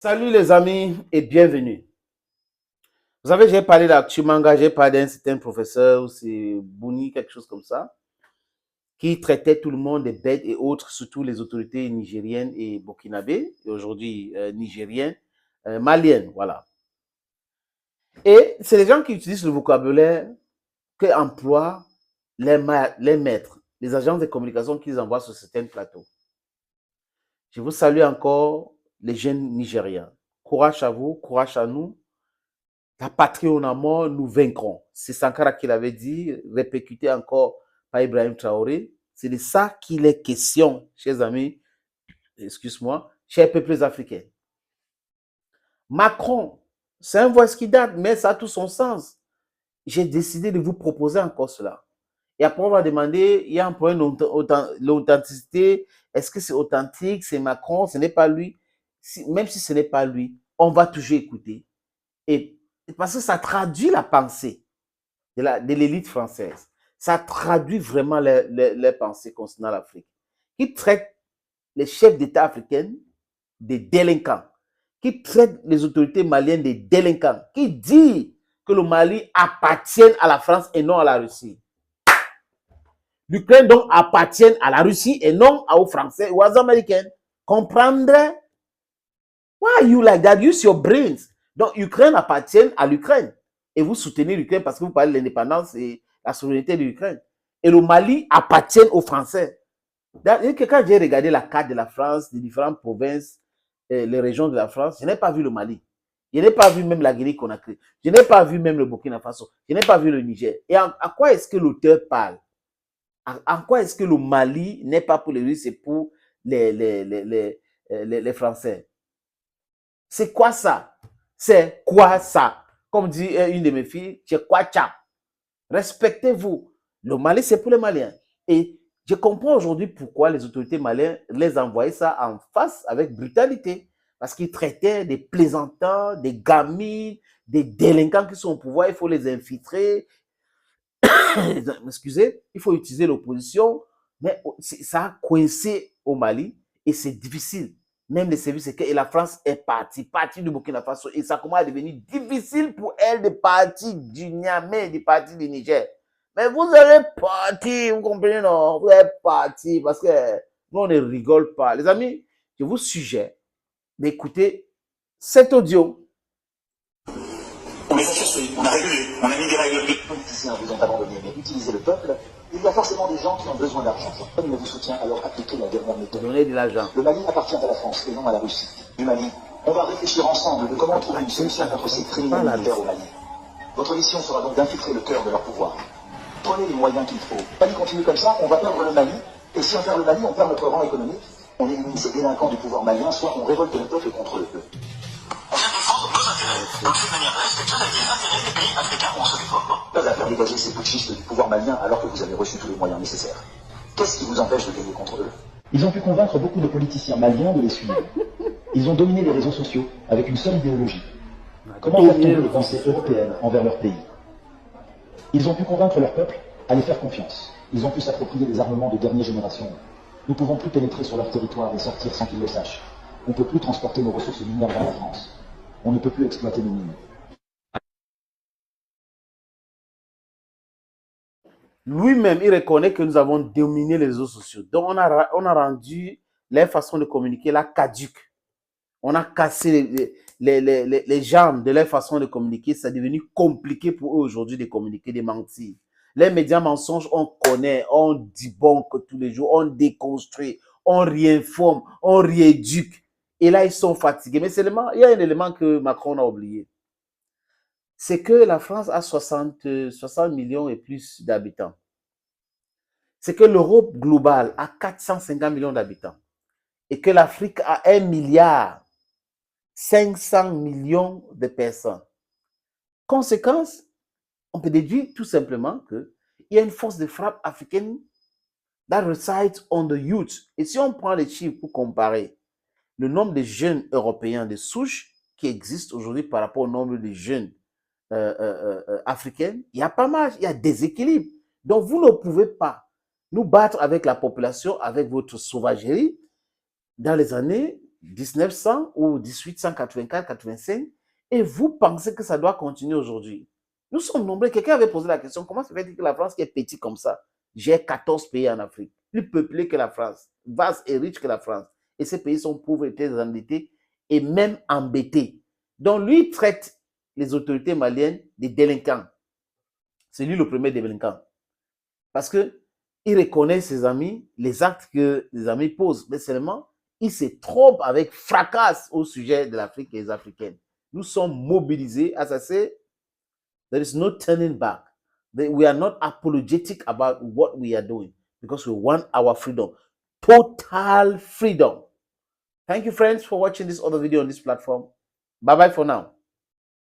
Salut les amis et bienvenue. Vous savez, j'ai parlé d'Actu Manga, j'ai parlé d'un certain professeur, c'est Bouni, quelque chose comme ça, qui traitait tout le monde des bêtes et autres, surtout les autorités nigériennes et burkinabées, et aujourd'hui nigériennes, maliennes, voilà. Et c'est les gens qui utilisent le vocabulaire que emploient les maîtres, les agences de communication qu'ils envoient sur certains plateaux. Je vous salue encore, les jeunes Nigériens. Courage à vous, courage à nous. La patrie en amour, nous vaincrons. C'est Sankara qui l'avait dit, répété encore par Ibrahim Traoré. C'est de ça qu'il est question, chers amis, excuse-moi, chers peuples africains. Macron, c'est un voice qui date, mais ça a tout son sens. J'ai décidé de vous proposer encore cela. Et après, on va demander, il y a un problème l'authenticité. Est-ce que c'est authentique? C'est Macron? Ce n'est pas lui? Même si ce n'est pas lui, on va toujours écouter. Et parce que ça traduit la pensée de l'élite française. Ça traduit vraiment les pensées concernant l'Afrique. Qui traite les chefs d'État africains des délinquants. Qui traite les autorités maliennes des délinquants. Qui dit que le Mali appartient à la France et non à la Russie. L'Ukraine donc appartient à la Russie et non aux Français ou aux Américains. Comprendre? Why are you like that? Use your brains. Donc, l'Ukraine appartient à l'Ukraine. Et vous soutenez l'Ukraine parce que vous parlez de l'indépendance et la souveraineté de l'Ukraine. Et le Mali appartient aux Français. Quand j'ai regardé la carte de la France, des différentes provinces, les régions de la France, je n'ai pas vu le Mali. Je n'ai pas vu même la Guinée-Conakry. Je n'ai pas vu même le Burkina Faso. Je n'ai pas vu le Niger. Et à quoi est-ce que l'auteur parle? En quoi est-ce que le Mali n'est pas pour les Russes, c'est pour les Français? C'est quoi ça? C'est quoi ça? Comme dit une de mes filles, c'est quoi ça? Respectez-vous. Le Mali, c'est pour les Maliens. Et je comprends aujourd'hui pourquoi les autorités maliennes les envoyaient ça en face avec brutalité. Parce qu'ils traitaient des plaisantins, des gamines, des délinquants qui sont au pouvoir, il faut les infiltrer. Excusez, il faut utiliser l'opposition. Mais ça a coincé au Mali et c'est difficile. Même les services secrets, et la France est partie du Burkina Faso, et ça commence à devenir difficile pour elle de partir du Niamey, de partir du Niger. Mais vous allez partir, vous comprenez, non? Vous allez partir, parce que nous, on ne rigole pas. Les amis, je vous suggère d'écouter cet audio. On les a cherchés, on a régulé, on a mis des règles. Les politiciens vous ont abandonné, mais utilisez le peuple. Il y a forcément des gens qui ont besoin d'argent. Personne ne vous soutient, alors appliquez la dernière méthode. Donnez de l'argent. Le Mali appartient à la France et non à la Russie. Du Mali, on va réfléchir ensemble de comment trouver une solution contre ces criminels militaires au Mali. Votre mission sera donc d'infiltrer le cœur de leur pouvoir. Prenez les moyens qu'il faut. Le Mali continue comme ça, on va perdre le Mali. Et si on perd le Mali, on perd notre rang économique. On élimine ces délinquants du pouvoir malien, soit on révolte le peuple contre le peuple. On vient défendre nos intérêts. Donc d'une manière respectueuse avec les intérêts des pays africains où on se développe. Pas à faire dégager ces putschistes du pouvoir malien alors que vous avez reçu tous les moyens nécessaires. Qu'est-ce qui vous empêche de gagner contre eux? Ils ont pu convaincre beaucoup de politiciens maliens de les suivre. Ils ont dominé les réseaux sociaux avec une seule idéologie. Comment faire tomber les pensées européennes envers leur pays? Ils ont pu convaincre leur peuple à les faire confiance. Ils ont pu s'approprier des armements de dernière génération. Nous ne pouvons plus pénétrer sur leur territoire et sortir sans qu'ils le sachent. On ne peut plus transporter nos ressources minières vers la France. On ne peut plus exploiter nos mines. Lui-même, il reconnaît que nous avons dominé les réseaux sociaux. Donc, on a rendu les façons de communiquer là caduques. On a cassé les jambes de leur façon de communiquer. C'est devenu compliqué pour eux aujourd'hui de communiquer, de mentir. Les médias mensonges, on connaît, on débonque tous les jours, on déconstruit, on réinforme, on rééduque. Et là, ils sont fatigués. Mais seulement, il y a un élément que Macron a oublié. C'est que la France a 60 millions et plus d'habitants. C'est que l'Europe globale a 450 millions d'habitants. Et que l'Afrique a 1 milliard 500 millions de personnes. Conséquence, on peut déduire tout simplement qu'il y a une force de frappe africaine that resides on the youth. Et si on prend les chiffres pour comparer le nombre de jeunes européens de souche qui existent aujourd'hui par rapport au nombre de jeunes africains, il y a pas mal, il y a déséquilibre. Donc, vous ne pouvez pas nous battre avec la population, avec votre sauvagerie dans les années 1900 ou 1884-85 et vous pensez que ça doit continuer aujourd'hui. Nous sommes nombreux. Quelqu'un avait posé la question, comment se fait-il que la France qui est petite comme ça, j'ai 14 pays en Afrique, plus peuplés que la France, vaste et riche que la France, et ces pays sont pauvres et très endettés et même embêtés. Donc lui traite les autorités maliennes des délinquants. C'est lui le premier délinquant. Parce que il reconnaît ses amis, les actes que les amis posent, mais seulement il se trompe avec fracas au sujet de l'Afrique et des Africains. Nous sommes mobilisés, as I say, there is no turning back. We are not apologetic about what we are doing because we want our freedom, total freedom. Thank you, friends, for watching this other video on this platform. Bye-bye for now.